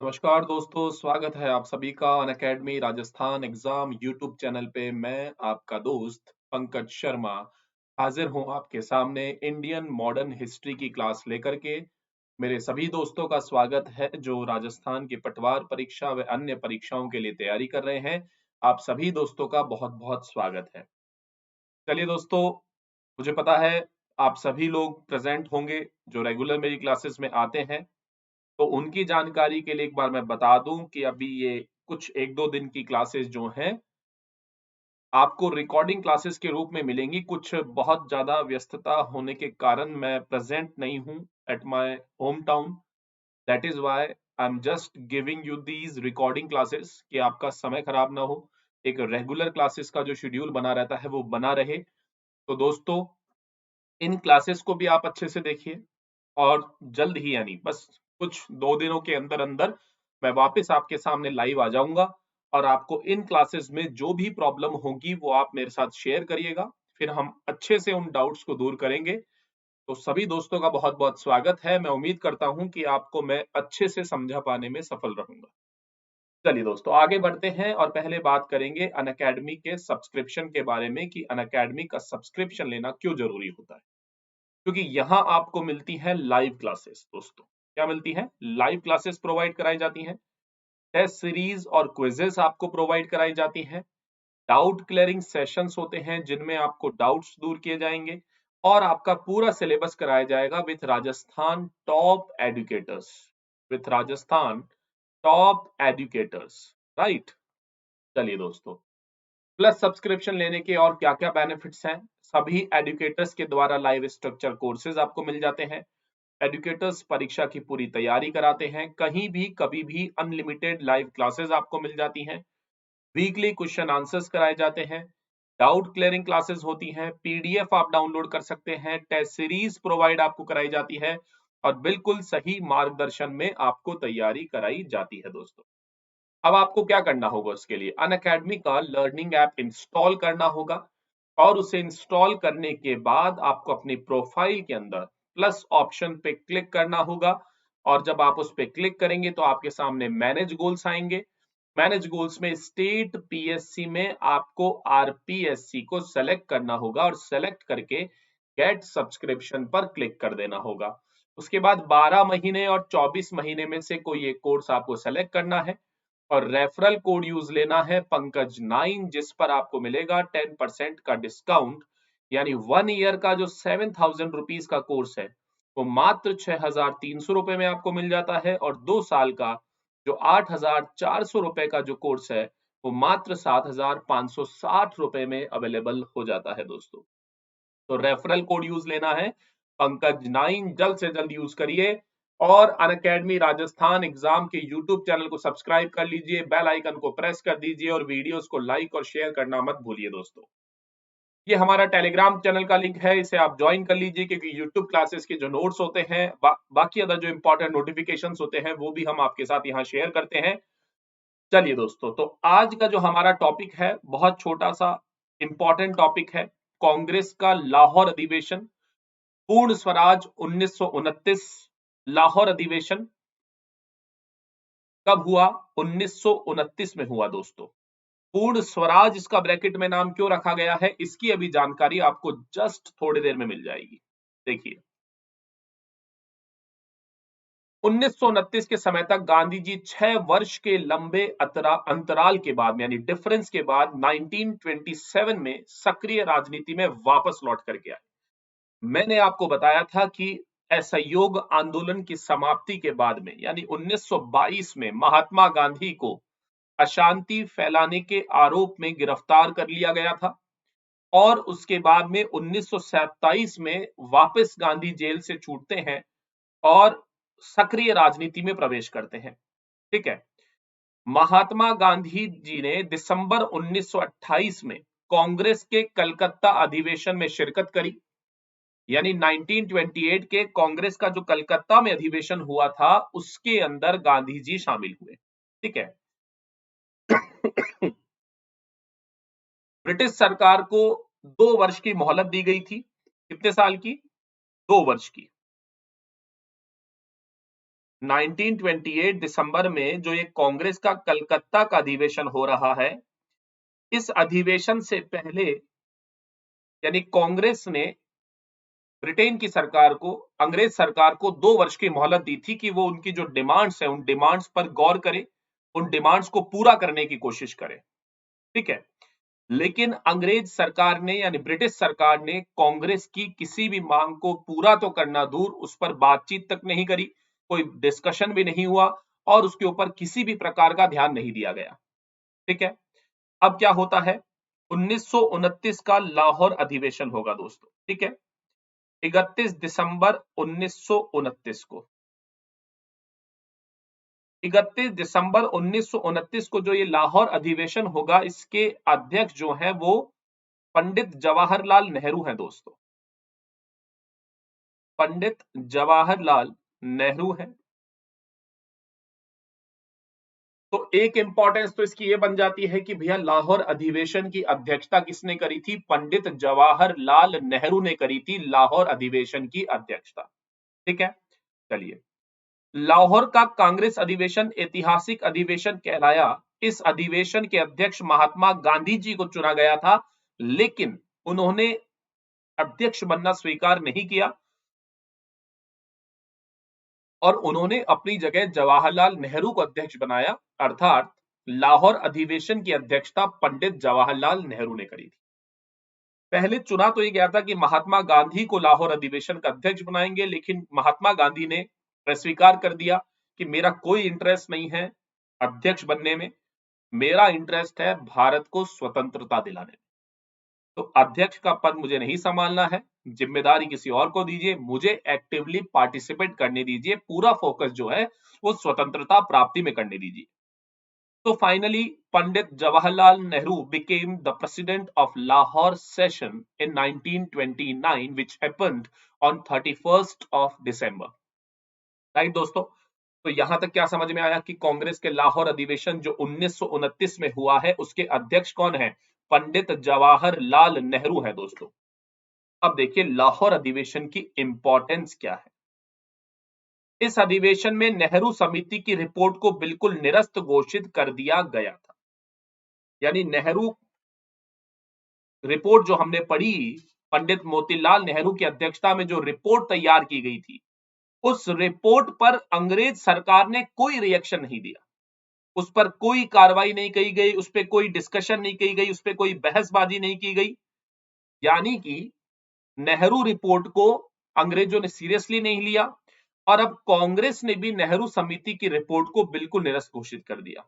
नमस्कार दोस्तों, स्वागत है आप सभी का Unacademy Rajasthan exam YouTube channel पे। मैं आपका दोस्त पंकज शर्मा हाजिर हूं आपके सामने इंडियन मॉडर्न हिस्ट्री की क्लास लेकर के। मेरे सभी दोस्तों का स्वागत है जो राजस्थान की पटवार परीक्षा व अन्य परीक्षाओं के लिए तैयारी कर रहे हैं। आप सभी दोस्तों का बहुत बहुत स्वागत है। चलिए दोस्तों, मुझे पता है आप सभी लोग प्रेजेंट होंगे जो रेगुलर मेरी क्लासेस में आते हैं। तो उनकी जानकारी के लिए एक बार मैं बता दूं कि अभी ये कुछ 1-2 दिन की क्लासेस जो हैं आपको रिकॉर्डिंग क्लासेस के रूप में मिलेंगी। कुछ बहुत ज़्यादा व्यस्तता होने के कारण मैं प्रेजेंट नहीं हूं at my home town. That is why I am just giving you these recording classes कि आपका समय खराब ना हो, एक रेगुलर क्लासेस का जो शेड्यूल बना रहता है वो बना रहे। तो दोस्तों, इन क्लासेस को भी आप अच्छे से देखिए और जल्द ही यानी बस कुछ 2 दिनों के अंदर अंदर मैं वापस आपके सामने लाइव आ जाऊंगा और आपको इन क्लासेस में जो भी प्रॉब्लम होगी वो आप मेरे साथ शेयर करिएगा। फिर हम अच्छे से उन डाउट्स को दूर करेंगे। तो सभी दोस्तों का बहुत बहुत स्वागत है। मैं उम्मीद करता हूं कि आपको मैं अच्छे से समझा पाने में सफल रहूंगा। चलिए दोस्तों, आगे बढ़ते हैं और पहले बात करेंगे अनअकैडमी के सब्सक्रिप्शन के बारे में कि अनअकैडमी का सब्सक्रिप्शन लेना क्यों जरूरी होता है। क्योंकि यहाँ आपको मिलती है लाइव क्लासेस। दोस्तों, क्या मिलती है? लाइव क्लासेस प्रोवाइड कराई जाती हैं, टेस्ट सीरीज और क्विजेस आपको प्रोवाइड कराई जाती हैं, डाउट क्लियरिंग सेशंस होते हैं जिनमें आपको डाउट्स दूर किए जाएंगे और आपका पूरा सिलेबस कराया जाएगा with Rajasthan top educators. With Rajasthan top educators, right. चलिए दोस्तों, प्लस सब्सक्रिप्शन लेने के और क्या क्या बेनिफिट्स हैं? सभी एजुकेटर्स के द्वारा लाइव स्ट्रक्चर कोर्सेज आपको मिल जाते हैं। एजुकेटर्स परीक्षा की पूरी तैयारी कराते हैं, कहीं भी कभी भी अनलिमिटेड लाइव क्लासेस आपको मिल जाती हैं। वीकली क्वेश्चन आंसर्स कराए जाते हैं, डाउट क्लियरिंग क्लासेस होती हैं, पीडीएफ आप डाउनलोड कर सकते हैं, टेस्ट सीरीज प्रोवाइड आपको कराई जाती है और बिल्कुल सही मार्गदर्शन में आपको तैयारी कराई जाती है। दोस्तों, अब आपको क्या करना होगा? उसके लिए अनअकैडमी का लर्निंग ऐप इंस्टॉल करना होगा और उसे इंस्टॉल करने के बाद आपको अपनी प्रोफाइल के अंदर प्लस ऑप्शन पे क्लिक करना होगा और जब आप उस पे क्लिक करेंगे तो आपके सामने मैनेज गोल्स आएंगे। मैनेज गोल्स में स्टेट पीएससी में आपको आरपीएससी को सेलेक्ट करना होगा और सेलेक्ट करके गेट सब्सक्रिप्शन पर क्लिक कर देना होगा। उसके बाद 12 महीने और 24 महीने में से कोई एक कोर्स आपको सेलेक्ट करना है और रेफरल कोड यूज लेना है पंकज9, जिस पर आपको मिलेगा 10% का डिस्काउंट। यानी 1 ईयर का जो 7,000 रुपीज का कोर्स है वो मात्र 6,300 रुपए में आपको मिल जाता है और 2 साल का जो 8,400 रुपए का जो कोर्स है वो मात्र 7,560 रुपए में अवेलेबल हो जाता है। दोस्तों, तो रेफरल कोड यूज लेना है पंकज9, जल्द से जल्द यूज करिए और अनअकैडमी राजस्थान एग्जाम के यूट्यूब चैनल को सब्सक्राइब कर लीजिए, बेल आइकन को प्रेस कर दीजिए और वीडियोस को लाइक और शेयर करना मत भूलिए। दोस्तों, ये हमारा टेलीग्राम चैनल का लिंक है, इसे आप ज्वाइन कर लीजिए क्योंकि यूट्यूब क्लासेस के जो नोट्स होते हैं बाकी अदर जो इंपॉर्टेंट नोटिफिकेशंस होते हैं वो भी हम आपके साथ यहाँ शेयर करते हैं। चलिए दोस्तों, तो आज का जो हमारा टॉपिक है बहुत छोटा सा इंपॉर्टेंट टॉपिक है, कांग्रेस का लाहौर अधिवेशन, पूर्ण स्वराज 1929। लाहौर अधिवेशन कब हुआ? 1929 में हुआ। दोस्तों, पूर्ण स्वराज इसका ब्रैकेट में नाम क्यों रखा गया है इसकी अभी जानकारी आपको जस्ट थोड़ी देर में मिल जाएगी। देखिए, 1929 के समय तक गांधी जी 6 वर्ष के लंबे अंतराल के बाद यानी डिफरेंस के बाद 1927 में सक्रिय राजनीति में वापस लौट करके आए। मैंने आपको बताया था कि असहयोग आंदोलन की समाप्ति के बाद में यानी 1922 में महात्मा गांधी को अशांति फैलाने के आरोप में गिरफ्तार कर लिया गया था और उसके बाद में 1927 में वापस गांधी जेल से छूटते हैं और सक्रिय राजनीति में प्रवेश करते हैं। ठीक है, महात्मा गांधी जी ने दिसंबर 1928 में कांग्रेस के कलकत्ता अधिवेशन में शिरकत करी। यानी 1928 के कांग्रेस का जो कलकत्ता में अधिवेशन हुआ था उसके अंदर गांधी जी शामिल हुए। ठीक है, ब्रिटिश सरकार को 2 वर्ष की मोहलत दी गई थी। कितने साल की? 2 वर्ष की। 1928 दिसंबर में जो ये कांग्रेस का कलकत्ता का अधिवेशन हो रहा है, इस अधिवेशन से पहले यानी कांग्रेस ने ब्रिटेन की सरकार को, अंग्रेज सरकार को 2 वर्ष की मोहलत दी थी कि वो उनकी जो डिमांड्स है उन डिमांड्स पर गौर करे, उन डिमांड्स को पूरा करने की कोशिश करे। ठीक है, लेकिन अंग्रेज सरकार ने यानी ब्रिटिश सरकार ने कांग्रेस की किसी भी मांग को पूरा तो करना दूर, उस पर बातचीत तक नहीं करी, कोई डिस्कशन भी नहीं हुआ और उसके ऊपर किसी भी प्रकार का ध्यान नहीं दिया गया। ठीक है, अब क्या होता है, 1929 का लाहौर अधिवेशन होगा दोस्तों। ठीक है, 31 दिसंबर 1929 को 31 दिसंबर 1929 को जो ये लाहौर अधिवेशन होगा, इसके अध्यक्ष जो हैं वो पंडित जवाहरलाल नेहरू हैं दोस्तों। पंडित जवाहरलाल नेहरू हैं। तो एक इंपॉर्टेंस तो इसकी ये बन जाती है कि भैया लाहौर अधिवेशन की अध्यक्षता किसने करी थी? पंडित जवाहरलाल नेहरू ने करी थी लाहौर अधिवेशन की अध्यक्षता। ठीक है, चलिए, लाहौर का कांग्रेस अधिवेशन ऐतिहासिक अधिवेशन कहलाया। इस अधिवेशन के अध्यक्ष महात्मा गांधी जी को चुना गया था, लेकिन उन्होंने अध्यक्ष बनना स्वीकार नहीं किया और उन्होंने अपनी जगह जवाहरलाल नेहरू को अध्यक्ष बनाया, अर्थात लाहौर अधिवेशन की अध्यक्षता पंडित जवाहरलाल नेहरू ने करी थी। पहले चुना तो ये गया था कि महात्मा गांधी को लाहौर अधिवेशन का अध्यक्ष बनाएंगे, लेकिन महात्मा गांधी ने स्वीकार कर दिया कि मेरा कोई इंटरेस्ट नहीं है अध्यक्ष बनने में, मेरा इंटरेस्ट है भारत को स्वतंत्रता दिलाने में। तो अध्यक्ष का पद मुझे नहीं संभालना है, जिम्मेदारी किसी और को दीजिए, मुझे एक्टिवली पार्टिसिपेट करने दीजिए, पूरा फोकस जो है वो स्वतंत्रता प्राप्ति में करने दीजिए। तो finally Pandit Jawaharlal Nehru became the president of Lahore session in 1929 which happened on 31st of December। Right दोस्तों, तो यहां तक क्या समझ में आया कि कांग्रेस के लाहौर अधिवेशन जो 1929 में हुआ है उसके अध्यक्ष कौन है? पंडित जवाहरलाल नेहरू है दोस्तों। अब देखिए लाहौर अधिवेशन की इंपॉर्टेंस क्या है। इस अधिवेशन में नेहरू समिति की रिपोर्ट को बिल्कुल निरस्त घोषित कर दिया गया था। यानी नेहरू रिपोर्ट जो हमने पढ़ी, पंडित मोतीलाल नेहरू की अध्यक्षता में जो रिपोर्ट तैयार की गई थी, उस रिपोर्ट पर अंग्रेज सरकार ने कोई रिएक्शन नहीं दिया, उस पर कोई कार्रवाई नहीं की गई, उस पर कोई डिस्कशन नहीं की गई, उस पर कोई बहसबाजी नहीं की गई। यानी कि नेहरू रिपोर्ट को अंग्रेजों ने सीरियसली नहीं लिया और अब कांग्रेस ने भी नेहरू समिति की रिपोर्ट को बिल्कुल निरस्त घोषित कर दिया।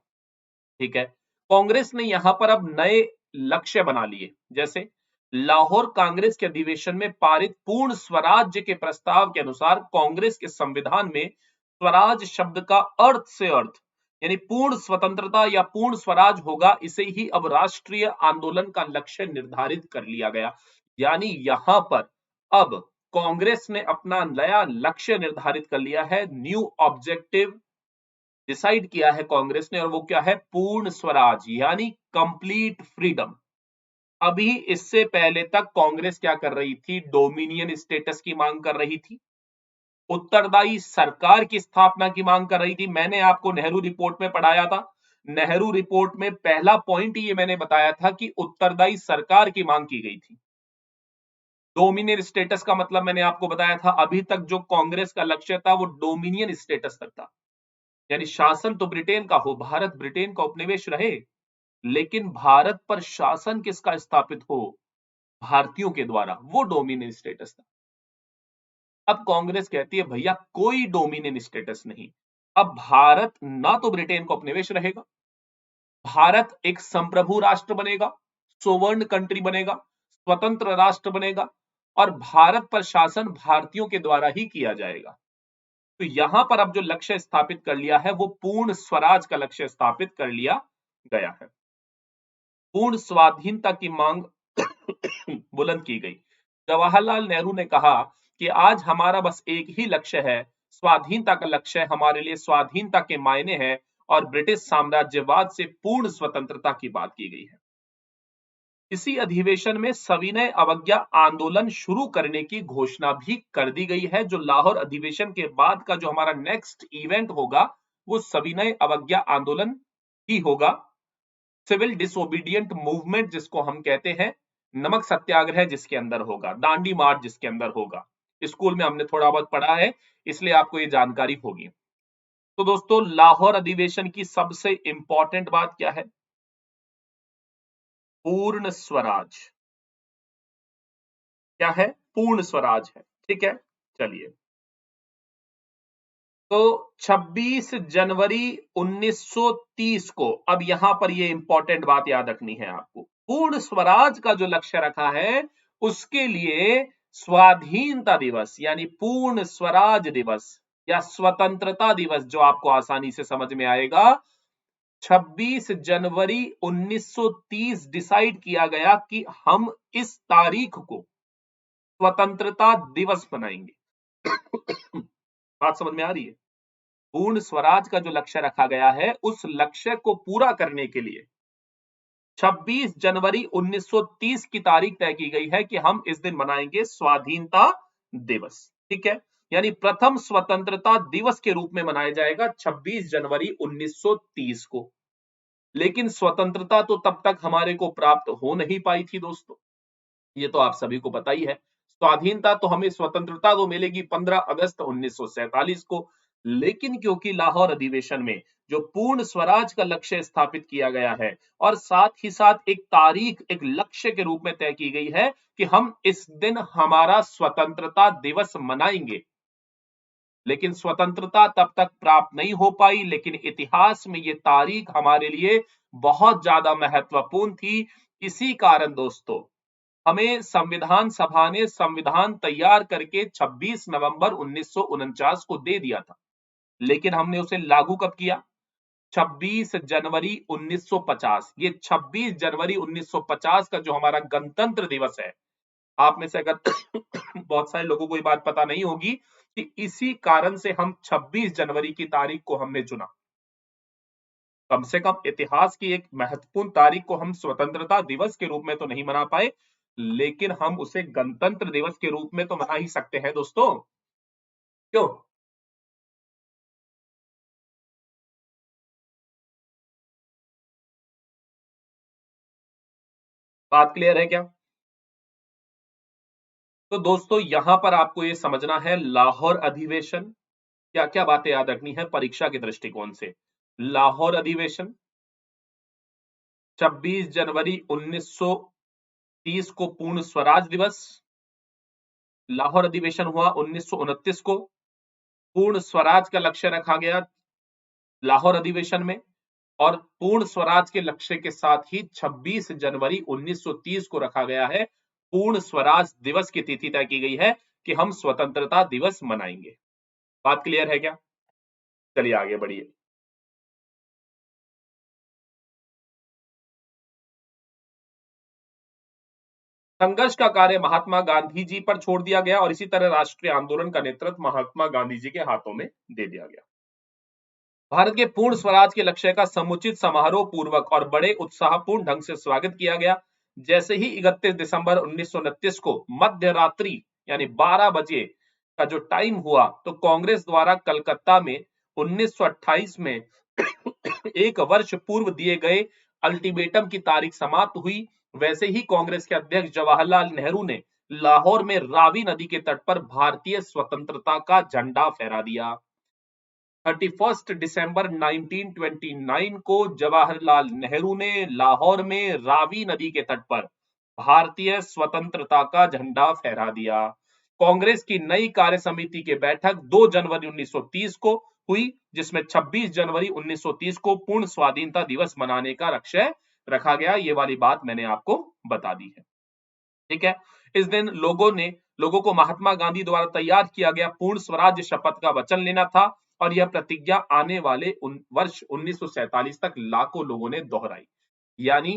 ठीक है, कांग्रेस ने यहां पर अब नए लक्ष्य बना लिए, जैसे लाहौर कांग्रेस के अधिवेशन में पारित पूर्ण स्वराज्य के प्रस्ताव के अनुसार कांग्रेस के संविधान में स्वराज शब्द का अर्थ से अर्थ यानी पूर्ण स्वतंत्रता या पूर्ण स्वराज होगा, इसे ही अब राष्ट्रीय आंदोलन का लक्ष्य निर्धारित कर लिया गया। यानी यहां पर अब कांग्रेस ने अपना नया लक्ष्य निर्धारित कर लिया है, न्यू ऑब्जेक्टिव डिसाइड किया है कांग्रेस ने, और वो क्या है? पूर्ण स्वराज यानी कंप्लीट फ्रीडम। अभी इससे पहले तक कांग्रेस क्या कर रही थी? डोमिनियन स्टेटस की मांग कर रही थी, उत्तरदायी सरकार की स्थापना की मांग कर रही थी। मैंने आपको नेहरू रिपोर्ट में पढ़ाया था, नेहरू रिपोर्ट में पहला पॉइंट ये मैंने बताया था कि उत्तरदायी सरकार की मांग की गई थी। डोमिनियन स्टेटस का मतलब मैंने आपको बताया था, अभी तक जो कांग्रेस का लक्ष्य था वो डोमिनियन स्टेटस तक था, यानी शासन तो ब्रिटेन का हो, भारत ब्रिटेन का उपनिवेश रहे, लेकिन भारत पर शासन किसका स्थापित हो? भारतीयों के द्वारा, वो डोमिनियन स्टेटस था। अब कांग्रेस कहती है भैया कोई डोमिनियन स्टेटस नहीं, अब भारत ना तो ब्रिटेन का उपनिवेश रहेगा, भारत एक संप्रभु राष्ट्र बनेगा, सोवर्ण कंट्री बनेगा, स्वतंत्र राष्ट्र बनेगा और भारत पर शासन भारतीयों के द्वारा ही किया जाएगा। तो यहां पर अब जो लक्ष्य स्थापित कर लिया है वो पूर्ण स्वराज का लक्ष्य स्थापित कर लिया गया है। पूर्ण स्वाधीनता की मांग बुलंद की गई। जवाहरलाल नेहरू ने कहा कि आज हमारा बस एक ही लक्ष्य है, स्वाधीनता का लक्ष्य है, हमारे लिए स्वाधीनता के मायने हैं और ब्रिटिश साम्राज्यवाद से पूर्ण स्वतंत्रता की बात की गई है। इसी अधिवेशन में सविनय अवज्ञा आंदोलन शुरू करने की घोषणा भी कर दी गई है। जो लाहौर अधिवेशन के बाद का जो हमारा नेक्स्ट इवेंट होगा वो सविनय अवज्ञा आंदोलन ही होगा। सिविल डिसोबीडियंट मूवमेंट जिसको हम कहते हैं, नमक सत्याग्रह जिसके अंदर होगा, दांडी मार्च जिसके अंदर होगा। स्कूल में हमने थोड़ा बहुत पढ़ा है, इसलिए आपको ये जानकारी होगी। तो दोस्तों, लाहौर अधिवेशन की सबसे इंपॉर्टेंट बात क्या है? पूर्ण स्वराज। क्या है? पूर्ण स्वराज है। ठीक है, चलिए। तो 26 जनवरी 1930 को, अब यहां पर ये इंपॉर्टेंट बात याद रखनी है आपको, पूर्ण स्वराज का जो लक्ष्य रखा है उसके लिए स्वाधीनता दिवस यानी पूर्ण स्वराज दिवस या स्वतंत्रता दिवस, जो आपको आसानी से समझ में आएगा, 26 जनवरी 1930 डिसाइड किया गया कि हम इस तारीख को स्वतंत्रता दिवस मनाएंगे। बात समझ में आ रही है? पूर्ण स्वराज का जो लक्ष्य रखा गया है उस लक्ष्य को पूरा करने के लिए 26 जनवरी 1930 की तारीख तय की गई है कि हम इस दिन मनाएंगे स्वाधीनता दिवस। ठीक है, यानी प्रथम स्वतंत्रता दिवस के रूप में मनाया जाएगा 26 जनवरी 1930 को। लेकिन स्वतंत्रता तो तब तक हमारे को प्राप्त हो नहीं पाई थी दोस्तों, ये तो आप सभी को पता ही है। स्वाधीनता तो हमें, स्वतंत्रता तो मिलेगी 15 अगस्त 1947 को, लेकिन क्योंकि लाहौर अधिवेशन में जो पूर्ण स्वराज का लक्ष्य स्थापित किया गया है और साथ ही साथ एक तारीख, एक लक्ष्य के रूप में तय की गई है कि हम इस दिन हमारा स्वतंत्रता दिवस मनाएंगे, लेकिन स्वतंत्रता तब तक प्राप्त नहीं हो पाई। लेकिन इतिहास में ये तारीख हमारे लिए बहुत ज्यादा महत्वपूर्ण थी। इसी कारण दोस्तों, हमें संविधान सभा ने संविधान तैयार करके 26 नवंबर 1949 को दे दिया था, लेकिन हमने उसे लागू कब किया? 26 जनवरी 1950। ये 26 जनवरी 1950 का जो हमारा गणतंत्र दिवस है, आप में से अगर बहुत सारे लोगों को ये बात पता नहीं होगी कि इसी कारण से हम 26 जनवरी की तारीख को हमने चुना। कम से कम इतिहास की एक महत्वपूर्ण तारीख को हम स्वतंत्रता दिवस के रूप में तो नहीं मना पाए, लेकिन हम उसे गणतंत्र दिवस के रूप में तो मना ही सकते हैं दोस्तों। क्यों? बात क्लियर है क्या? तो दोस्तों, यहां पर आपको ये समझना है, लाहौर अधिवेशन, क्या क्या बातें याद रखनी है परीक्षा के दृष्टिकोण से। लाहौर अधिवेशन 26 जनवरी 1930 को पूर्ण स्वराज दिवस। लाहौर अधिवेशन हुआ 1929 को, पूर्ण स्वराज का लक्ष्य रखा गया लाहौर अधिवेशन में, और पूर्ण स्वराज के लक्ष्य के साथ ही 26 जनवरी 1930 को रखा गया है, पूर्ण स्वराज दिवस की तिथि तय की गई है कि हम स्वतंत्रता दिवस मनाएंगे। बात क्लियर है क्या? चलिए आगे बढ़िए। संघर्ष का कार्य महात्मा गांधी जी पर छोड़ दिया गया और इसी तरह राष्ट्रीय आंदोलन का नेतृत्व महात्मा गांधी जी के हाथों में दे दिया गया। भारत के पूर्ण स्वराज के लक्ष्य का समुचित समारोह पूर्वक और बड़े उत्साहपूर्ण ढंग से स्वागत किया गया। जैसे ही 31 दिसंबर 1929 को मध्य रात्रि यानी 12 बजे का जो टाइम हुआ, तो कांग्रेस द्वारा कलकत्ता में 1928 में एक वर्ष पूर्व दिए गए अल्टीमेटम की तारीख समाप्त हुई। वैसे ही कांग्रेस के अध्यक्ष जवाहरलाल नेहरू ने लाहौर में रावी नदी के तट पर भारतीय स्वतंत्रता का झंडा फहरा दिया। 31 दिसंबर 1929 को जवाहरलाल नेहरू ने लाहौर में रावी नदी के तट पर भारतीय स्वतंत्रता का झंडा फहरा दिया। कांग्रेस की नई कार्य समिति की बैठक 2 जनवरी 1930 को हुई, जिसमें 26 जनवरी 1930 को पूर्ण स्वाधीनता दिवस मनाने का लक्ष्य रखा गया। ये वाली बात मैंने आपको बता दी है। ठीक है, इस दिन लोगों को महात्मा गांधी द्वारा तैयार किया गया पूर्ण स्वराज्य शपथ का वचन लेना था, और यह प्रतिज्ञा आने वाले वर्ष 1947 तक लाखों लोगों ने दोहराई। यानी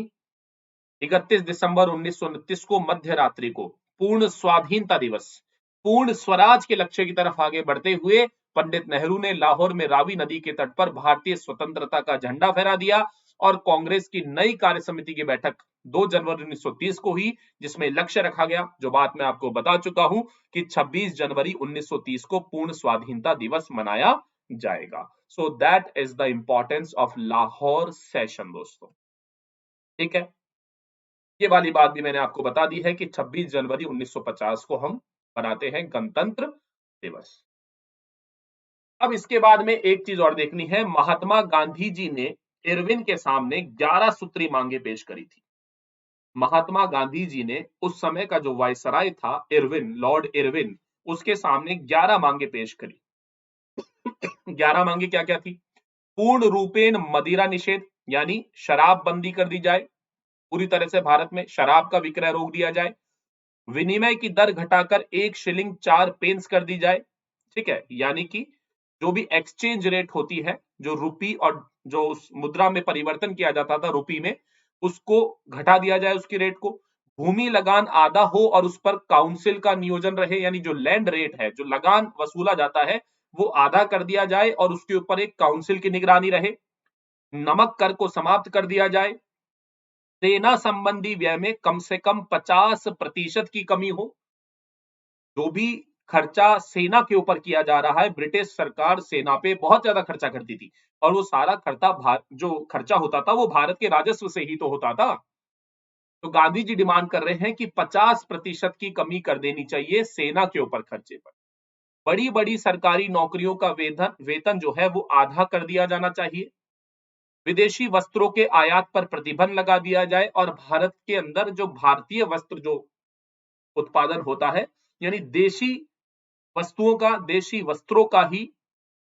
31 दिसंबर 1929 को मध्य रात्रि को पूर्ण स्वाधीनता दिवस, पूर्ण स्वराज के लक्ष्य की तरफ आगे बढ़ते हुए पंडित नेहरू ने लाहौर में रावी नदी के तट पर भारतीय स्वतंत्रता का झंडा फहरा दिया और कांग्रेस की नई कार्य समिति की बैठक 2 जनवरी 1930 को हुई, जिसमें लक्ष्य रखा गया, जो बात मैं आपको बता चुका हूं, कि 26 जनवरी 1930 को पूर्ण स्वाधीनता दिवस मनाया जाएगा। So that is the importance of Lahore session दोस्तों। ठीक है, ये वाली बात भी मैंने आपको बता दी है कि 26 जनवरी 1950 को हम मनाते हैं गणतंत्र दिवस। अब इसके बाद में एक चीज और देखनी है, महात्मा गांधी जी ने इरविन के सामने 11 सूत्री मांगे पेश करी थी। महात्मा गांधी जी ने उस समय का जो वायसराय था इरविन, लॉर्ड इरविन, उसके सामने 11 मांगे पेश करी। 11 मांगे क्या क्या थी? पूर्ण रूपेण मदिरा निषेध, यानी शराब बंदी कर दी जाए, पूरी तरह से भारत में शराब का विक्रय रोक दिया जाए। विनिमय की दर घटाकर 1 शिलिंग 4 पेंस कर दी जाए। ठीक है, यानी कि जो भी एक्सचेंज रेट होती है, जो रुपी और जो उस मुद्रा में परिवर्तन किया जाता था रुपी में, उसको घटा दिया जाए उसकी रेट को। भूमि लगान आधा हो और उस पर काउंसिल का नियोजन रहे, यानी जो लैंड रेट है, जो लगान वसूला जाता है, वो आधा कर दिया जाए और उसके ऊपर एक काउंसिल की निगरानी रहे। नमक कर को समाप्त कर दिया जाए। सेना संबंधी व्यय में कम से कम 50% की कमी हो। जो भी खर्चा सेना के ऊपर किया जा रहा है, ब्रिटिश सरकार सेना पे बहुत ज्यादा खर्चा करती थी और वो सारा खर्चा जो खर्चा होता था वो भारत के राजस्व से ही तो होता था। तो गांधी जी डिमांड कर रहे हैं कि 50% की कमी कर देनी चाहिए सेना के ऊपर खर्चे पर। बड़ी बड़ी सरकारी नौकरियों का वेतन जो है वो आधा कर दिया जाना चाहिए। विदेशी वस्त्रों के आयात पर प्रतिबंध लगा दिया जाए और भारत के अंदर जो भारतीय वस्त्र जो उत्पादन होता है, यानी देशी वस्तुओं का, देशी वस्त्रों का ही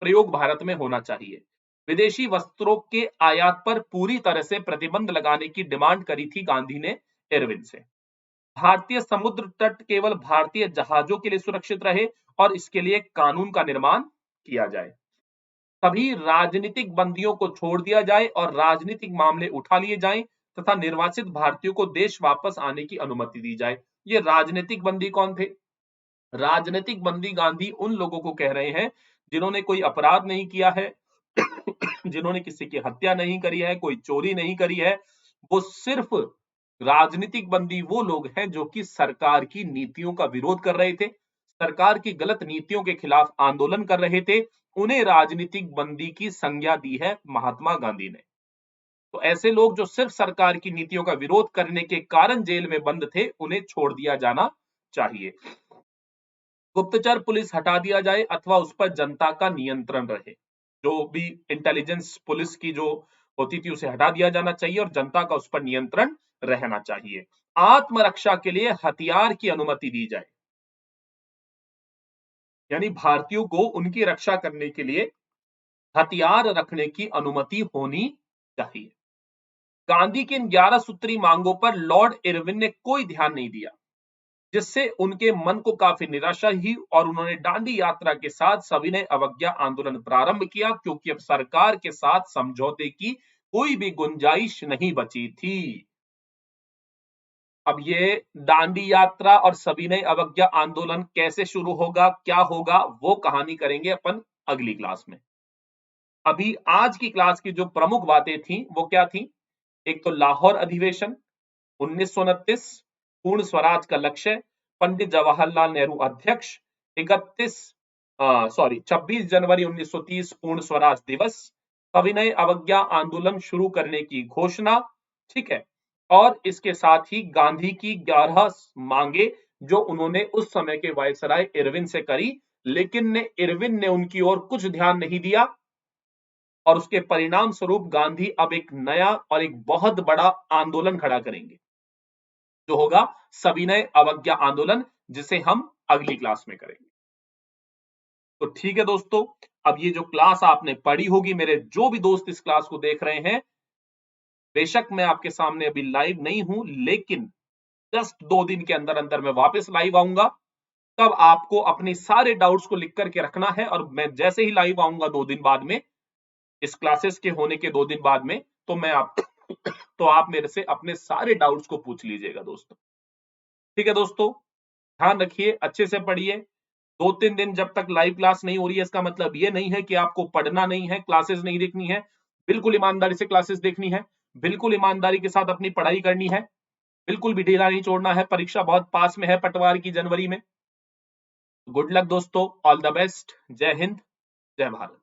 प्रयोग भारत में होना चाहिए। विदेशी वस्त्रों के आयात पर पूरी तरह से प्रतिबंध लगाने की डिमांड करी थी गांधी ने इरविन से। भारतीय समुद्र तट केवल भारतीय जहाजों के लिए सुरक्षित रहे और इसके लिए कानून का निर्माण किया जाए। सभी राजनीतिक बंदियों को छोड़ दिया जाए और राजनीतिक मामले उठा लिए जाएं तथा निर्वासित भारतीयों को देश वापस आने की अनुमति दी जाए। ये राजनीतिक बंदी कौन थे? राजनीतिक बंदी गांधी उन लोगों को कह रहे हैं जिन्होंने कोई अपराध नहीं किया है, जिन्होंने किसी की हत्या नहीं करी है, कोई चोरी नहीं करी है। वो सिर्फ राजनीतिक बंदी वो लोग हैं जो कि सरकार की नीतियों का विरोध कर रहे थे, सरकार की गलत नीतियों के खिलाफ आंदोलन कर रहे थे। उन्हें राजनीतिक बंदी की संज्ञा दी है महात्मा गांधी ने। तो ऐसे लोग जो सिर्फ सरकार की नीतियों का विरोध करने के कारण जेल में बंद थे, उन्हें छोड़ दिया जाना चाहिए। गुप्तचर पुलिस हटा दिया जाए अथवा उस पर जनता का नियंत्रण रहे। जो भी इंटेलिजेंस पुलिस की जो होती थी उसे हटा दिया जाना चाहिए और जनता का उस पर नियंत्रण रहना चाहिए। आत्मरक्षा के लिए हथियार की अनुमति दी जाए, यानी भारतीयों को उनकी रक्षा करने के लिए हथियार रखने की अनुमति होनी चाहिए। गांधी की इन 11 सूत्री मांगों पर लॉर्ड इरविन ने कोई ध्यान नहीं दिया, जिससे उनके मन को काफी निराशा हुई और उन्होंने दांडी यात्रा के साथ सविनय अवज्ञा आंदोलन प्रारंभ किया, क्योंकि अब सरकार के साथ समझौते की कोई भी गुंजाइश नहीं बची थी। अब ये दांडी यात्रा और सविनय अवज्ञा आंदोलन कैसे शुरू होगा, क्या होगा, वो कहानी करेंगे अपन अगली क्लास में। अभी आज की क्लास की जो प्रमुख बातें थी वो क्या थी? एक तो लाहौर अधिवेशन 1929, पूर्ण स्वराज का लक्ष्य, पंडित जवाहरलाल नेहरू अध्यक्ष, 26 जनवरी 1930 पूर्ण स्वराज दिवस, सविनय अवज्ञा आंदोलन शुरू करने की घोषणा। ठीक है, और इसके साथ ही गांधी की 11 मांगे जो उन्होंने उस समय के वायसराय इरविन से करी, लेकिन इरविन ने उनकी ओर कुछ ध्यान नहीं दिया और उसके परिणाम स्वरूप गांधी अब एक नया और एक बहुत बड़ा आंदोलन खड़ा करेंगे, जो होगा सविनय अवज्ञा आंदोलन, जिसे हम अगली क्लास में करेंगे। तो ठीक है दोस्तों, अब ये जो क्लास आपने पढ़ी होगी, मेरे जो भी दोस्त इस क्लास को देख रहे हैं, बेशक मैं आपके सामने अभी लाइव नहीं हूं, लेकिन जस्ट 2 दिन के अंदर अंदर मैं वापस लाइव आऊंगा। तब आपको अपने सारे डाउट्स को लिख करके रखना है और मैं जैसे ही लाइव आऊंगा 2 दिन बाद में, इस क्लासेस के होने के 2 दिन बाद में, तो मैं आप तो आप मेरे से अपने सारे डाउट्स को पूछ लीजिएगा दोस्तों। ठीक है दोस्तों, ध्यान रखिए, अच्छे से पढ़िए। 2-3 दिन जब तक लाइव क्लास नहीं हो रही है, इसका मतलब ये नहीं है कि आपको पढ़ना नहीं है, क्लासेस नहीं देखनी है। बिल्कुल ईमानदारी से क्लासेस देखनी है। बिल्कुल ईमानदारी के साथ अपनी पढ़ाई करनी है, बिल्कुल भी ढीला नहीं छोड़ना है। परीक्षा बहुत पास में है, पटवार की जनवरी में। गुड लक दोस्तों, ऑल द बेस्ट। जय हिंद, जय भारत।